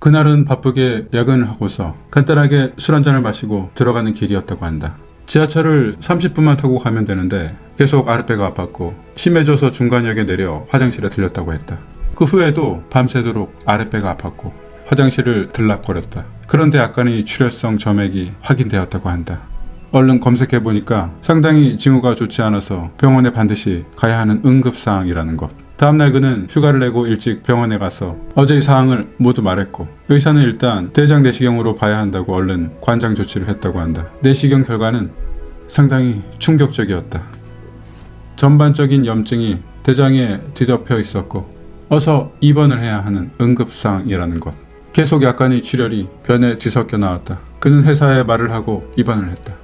그날은 바쁘게 야근을 하고서 간단하게 술 한잔을 마시고 들어가는 길이었다고 한다. 지하철을 30분만 타고 가면 되는데 계속 아랫배가 아팠고 심해져서 중간역에 내려 화장실에 들렸다고 했다. 그 후에도 밤새도록 아랫배가 아팠고 화장실을 들락거렸다. 그런데 약간의 출혈성 점액이 확인되었다고 한다. 얼른 검색해보니까 상당히 징후가 좋지 않아서 병원에 반드시 가야 하는 응급사항이라는 것. 다음날 그는 휴가를 내고 일찍 병원에 가서 어제의 사항을 모두 말했고 의사는 일단 대장 내시경으로 봐야 한다고 얼른 관장 조치를 했다고 한다. 내시경 결과는 상당히 충격적이었다. 전반적인 염증이 대장에 뒤덮여 있었고 어서 입원을 해야 하는 응급사항이라는 것. 계속 약간의 출혈이 변에 뒤섞여 나왔다. 그는 회사에 말을 하고 입원을 했다.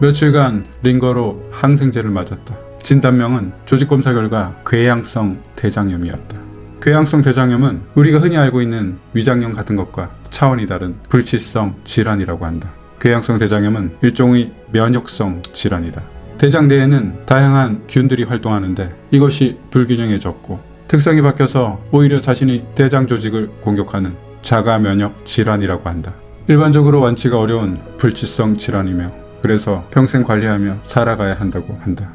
며칠간 링거로 항생제를 맞았다. 진단명은 조직검사 결과 궤양성 대장염이었다. 궤양성 대장염은 우리가 흔히 알고 있는 위장염 같은 것과 차원이 다른 불치성 질환이라고 한다. 궤양성 대장염은 일종의 면역성 질환이다. 대장 내에는 다양한 균들이 활동하는데 이것이 불균형해졌고 특성이 바뀌어서 오히려 자신이 대장 조직을 공격하는 자가 면역 질환이라고 한다. 일반적으로 완치가 어려운 불치성 질환이며 그래서 평생 관리하며 살아가야 한다고 한다.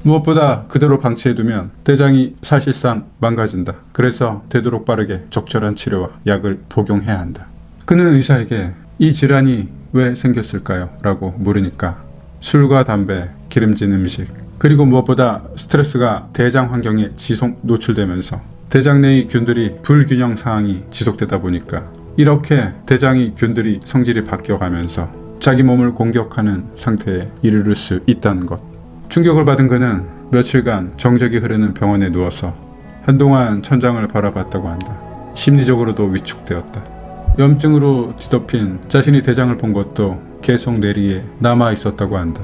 무엇보다 그대로 방치해두면 대장이 사실상 망가진다. 그래서 되도록 빠르게 적절한 치료와 약을 복용해야 한다. 그는 의사에게 이 질환이 왜 생겼을까요? 라고 물으니까 술과 담배, 기름진 음식, 그리고 무엇보다 스트레스가 대장 환경에 지속 노출되면서 대장 내의 균들이 불균형 상황이 지속되다 보니까 이렇게 대장의 균들이 성질이 바뀌어가면서 자기 몸을 공격하는 상태에 이르를 수 있다는 것. 충격을 받은 그는 며칠간 정적이 흐르는 병원에 누워서 한동안 천장을 바라봤다고 한다. 심리적으로도 위축되었다. 염증으로 뒤덮인 자신이 대장을 본 것도 계속 뇌리에 남아 있었다고 한다.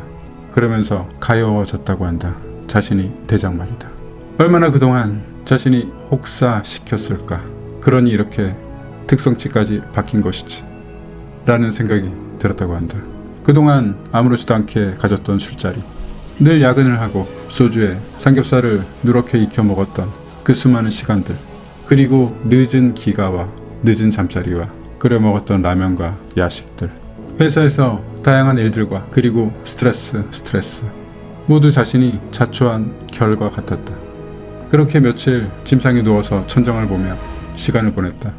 그러면서 가여워졌다고 한다. 자신이 대장 말이다. 얼마나 그동안 자신이 혹사시켰을까. 그러니 이렇게 특성치까지 박힌 것이지 라는 생각이 들었다고 한다. 그동안 아무렇지도 않게 가졌던 술자리, 늘 야근을 하고 소주에 삼겹살을 누렇게 익혀 먹었던 그 수많은 시간들, 그리고 늦은 기가와 늦은 잠자리와 끓여 먹었던 라면과 야식들, 회사에서 다양한 일들과 그리고 스트레스 모두 자신이 자초한 결과 같았다. 그렇게 며칠 침상에 누워서 천장을 보며 시간을 보냈다.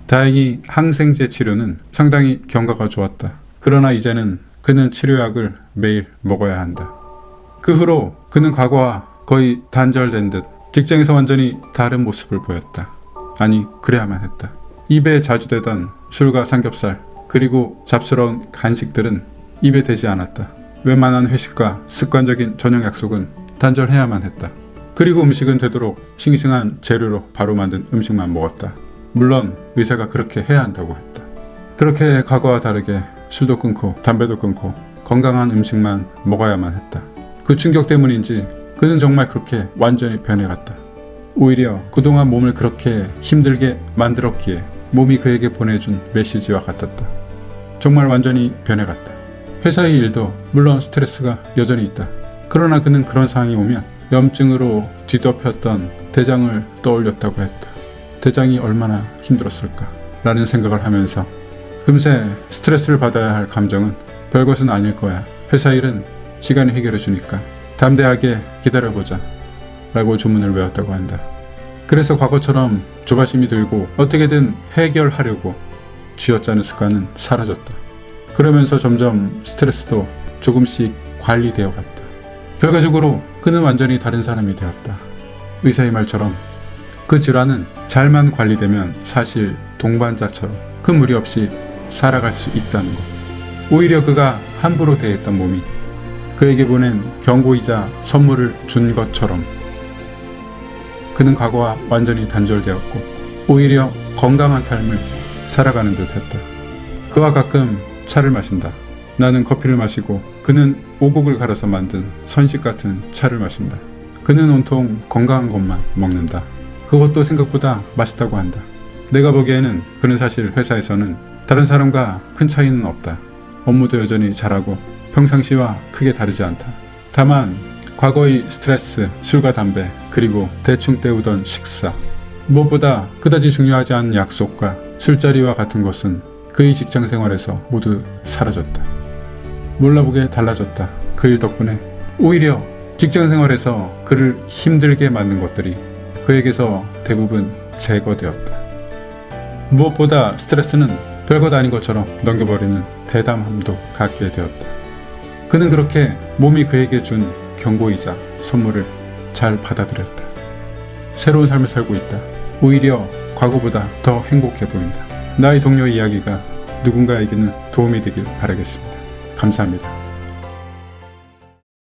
다행히 항생제 치료는 상당히 경과가 좋았다. 그러나 이제는 그는 치료약을 매일 먹어야 한다. 그 후로 그는 과거와 거의 단절된 듯 직장에서 완전히 다른 모습을 보였다. 아니, 그래야만 했다. 입에 자주 대던 술과 삼겹살 그리고 잡스러운 간식들은 입에 대지 않았다. 웬만한 회식과 습관적인 저녁 약속은 단절해야만 했다. 그리고 음식은 되도록 싱싱한 재료로 바로 만든 음식만 먹었다. 물론 의사가 그렇게 해야 한다고 했다. 그렇게 과거와 다르게 술도 끊고 담배도 끊고 건강한 음식만 먹어야만 했다. 그 충격 때문인지 그는 정말 그렇게 완전히 변해갔다. 오히려 그동안 몸을 그렇게 힘들게 만들었기에 몸이 그에게 보내준 메시지와 같았다. 정말 완전히 변해갔다. 회사의 일도 물론 스트레스가 여전히 있다. 그러나 그는 그런 상황이 오면 염증으로 뒤덮였던 대장을 떠올렸다고 했다. 대장이 얼마나 힘들었을까 라는 생각을 하면서 금세 스트레스를 받아야 할 감정은 별것은 아닐 거야. 회사 일은 시간이 해결해 주니까 담대하게 기다려보자 라고 주문을 외웠다고 한다. 그래서 과거처럼 조바심이 들고 어떻게든 해결하려고 쥐어짜는 습관은 사라졌다. 그러면서 점점 스트레스도 조금씩 관리되어 갔다. 결과적으로 그는 완전히 다른 사람이 되었다. 의사의 말처럼 그 질환은 잘만 관리되면 사실 동반자처럼 큰 무리 없이 살아갈 수 있다는 것. 오히려 그가 함부로 대했던 몸이 그에게 보낸 경고이자 선물을 준 것처럼 그는 과거와 완전히 단절되었고 오히려 건강한 삶을 살아가는 듯했다. 그와 가끔 차를 마신다. 나는 커피를 마시고 그는 오곡을 갈아서 만든 선식 같은 차를 마신다. 그는 온통 건강한 것만 먹는다. 그것도 생각보다 맛있다고 한다. 내가 보기에는 그는 사실 회사에서는 다른 사람과 큰 차이는 없다. 업무도 여전히 잘하고 평상시와 크게 다르지 않다. 다만 과거의 스트레스, 술과 담배, 그리고 대충 때우던 식사, 무엇보다 그다지 중요하지 않은 약속과 술자리와 같은 것은 그의 직장 생활에서 모두 사라졌다. 몰라보게 달라졌다. 그 일 덕분에 오히려 직장 생활에서 그를 힘들게 만든 것들이 그에게서 대부분 제거되었다. 무엇보다 스트레스는 별것 아닌 것처럼 넘겨버리는 대담함도 갖게 되었다. 그는 그렇게 몸이 그에게 준 경고이자 선물을 잘 받아들였다. 새로운 삶을 살고 있다. 오히려 과거보다 더 행복해 보인다. 나의 동료 이야기가 누군가에게는 도움이 되길 바라겠습니다. 감사합니다.